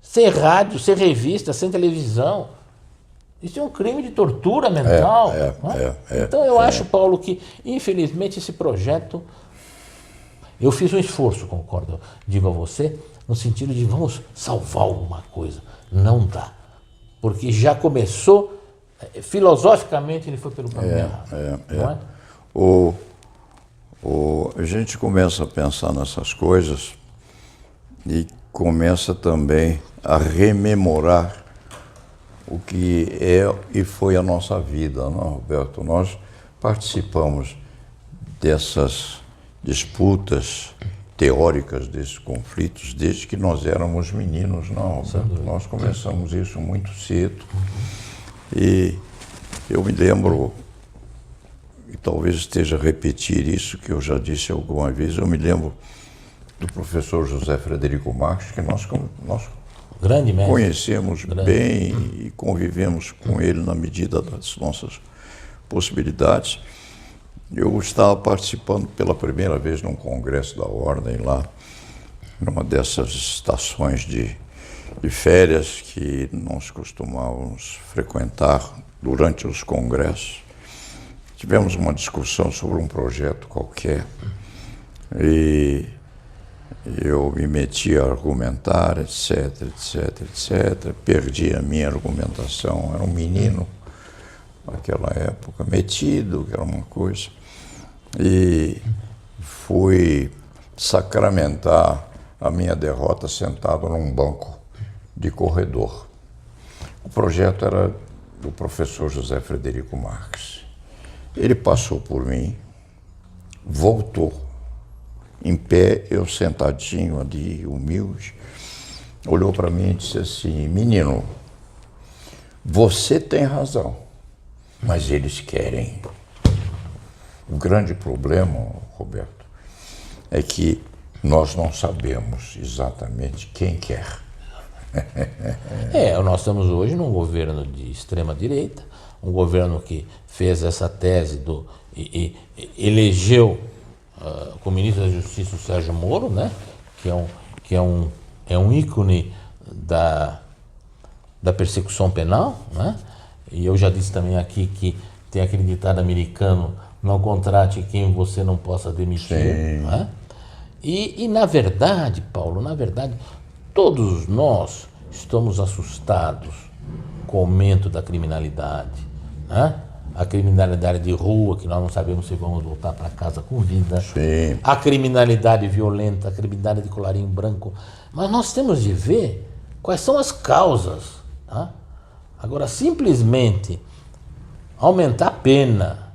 sem rádio, sem revista, sem televisão. Isso é um crime de tortura mental. Então eu acho, Paulo, que infelizmente esse projeto... Eu fiz um esforço, concordo, digo a você, no sentido de vamos salvar alguma coisa. Não dá. Porque já começou, filosoficamente ele foi pelo caminho errado. Não é? A gente começa a pensar nessas coisas e começa também a rememorar o que é e foi a nossa vida, não, Roberto? Nós participamos dessas disputas teóricas, desses conflitos, desde que nós éramos meninos, não, Roberto? Nós começamos isso muito cedo. E eu me lembro, e talvez esteja a repetir isso que eu já disse alguma vez, eu me lembro do professor José Frederico Marques, que nós grande mestre, conhecemos bem e convivemos com ele na medida das nossas possibilidades. Eu estava participando pela primeira vez num congresso da Ordem lá, numa dessas estações de férias que nós costumávamos frequentar durante os congressos. Tivemos uma discussão sobre um projeto qualquer e eu me meti a argumentar, etc, etc, etc. Perdi a minha argumentação, era um menino naquela época, metido, que era uma coisa, e fui sacramentar a minha derrota sentado num banco de corredor. O projeto era do professor José Frederico Marques. Ele passou por mim, voltou, em pé, eu sentadinho ali, humilde, olhou para mim e disse assim: menino, você tem razão, mas eles querem. O grande problema, Roberto, é que nós não sabemos exatamente quem quer. Nós estamos hoje num governo de extrema-direita, um governo que fez essa tese e elegeu como ministro da Justiça o Sérgio Moro, né? que é um ícone da persecução penal, né? E eu já disse também aqui que tem aquele ditado americano: não contrate quem você não possa demitir. Né? E na verdade, Paulo, todos nós estamos assustados com o aumento da criminalidade, né? A criminalidade de rua, que nós não sabemos se vamos voltar para casa com vida. Sim. A criminalidade violenta, a criminalidade de colarinho branco. Mas nós temos de ver quais são as causas. Tá? Agora, simplesmente aumentar a pena,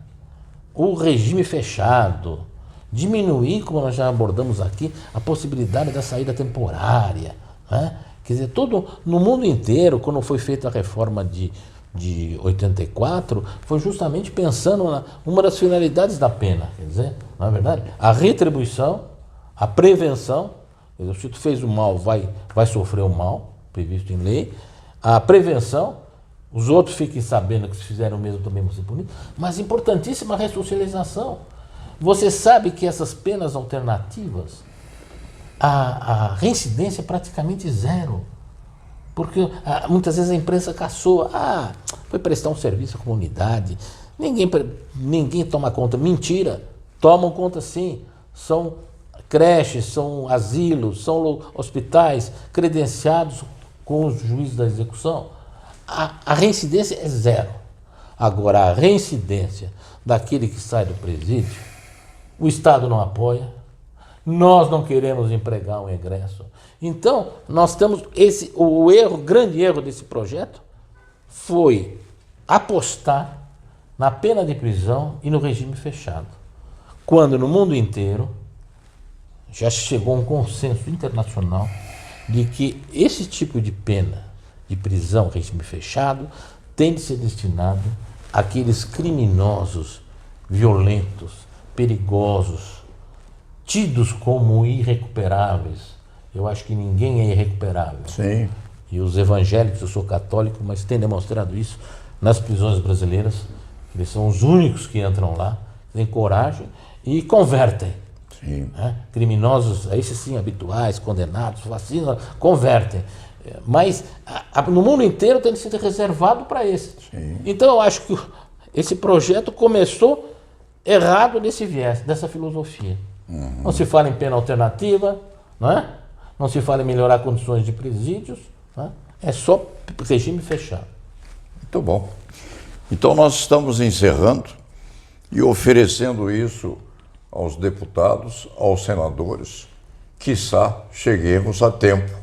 o regime fechado, diminuir, como nós já abordamos aqui, a possibilidade da saída temporária. Né? Quer dizer, no mundo inteiro, quando foi feita a reforma de 84, foi justamente pensando uma das finalidades da pena, quer dizer, não é verdade? A retribuição, a prevenção, quer dizer, se tu fez o mal, vai sofrer o mal, previsto em lei, a prevenção, os outros fiquem sabendo que se fizeram o mesmo também vão ser punidos, mas importantíssima a ressocialização. Você sabe que essas penas alternativas, a reincidência é praticamente zero. Porque muitas vezes a imprensa caçoa, foi prestar um serviço à comunidade, ninguém toma conta. Mentira, tomam conta sim. São creches, são asilos, são hospitais credenciados com os juízes da execução. A reincidência é zero. Agora, a reincidência daquele que sai do presídio, o Estado não apoia, nós não queremos empregar um egresso. Então, nós temos o grande erro desse projeto foi apostar na pena de prisão e no regime fechado. Quando no mundo inteiro já chegou a um consenso internacional de que esse tipo de pena de prisão, regime fechado, tem de ser destinado àqueles criminosos, violentos, perigosos, tidos como irrecuperáveis. Eu acho que ninguém é irrecuperável. Sim. E os evangélicos, eu sou católico, mas têm demonstrado isso nas prisões brasileiras. Eles são os únicos que entram lá, têm coragem e convertem. Sim. Né? Criminosos, esses sim, habituais, condenados, vacinam, convertem. Mas no mundo inteiro tem sido reservado para esses. Sim. Então eu acho que esse projeto começou errado nesse viés, dessa filosofia. Não se fala em pena alternativa, não é? Não se fala em melhorar condições de presídios, né? É só regime fechado. Muito bom. Então nós estamos encerrando e oferecendo isso aos deputados, aos senadores, quiçá cheguemos a tempo,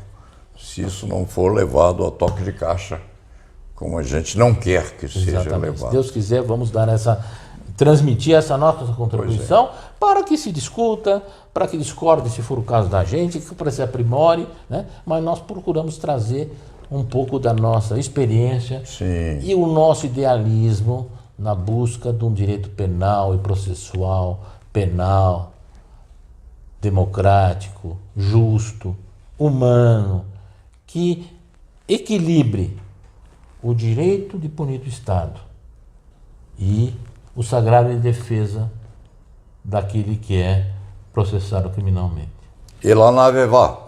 se isso não for levado a toque de caixa, como a gente não quer que seja Exatamente. levado. Se Deus quiser, vamos dar transmitir essa nossa contribuição para que se discuta, para que discorde, se for o caso da gente, para que se aprimore, né? Mas nós procuramos trazer um pouco da nossa experiência e o nosso idealismo na busca de um direito penal e processual, penal, democrático, justo, humano, que equilibre o direito de punir do Estado e o sagrado em defesa daquele que é processado criminalmente. E lá na Vevá.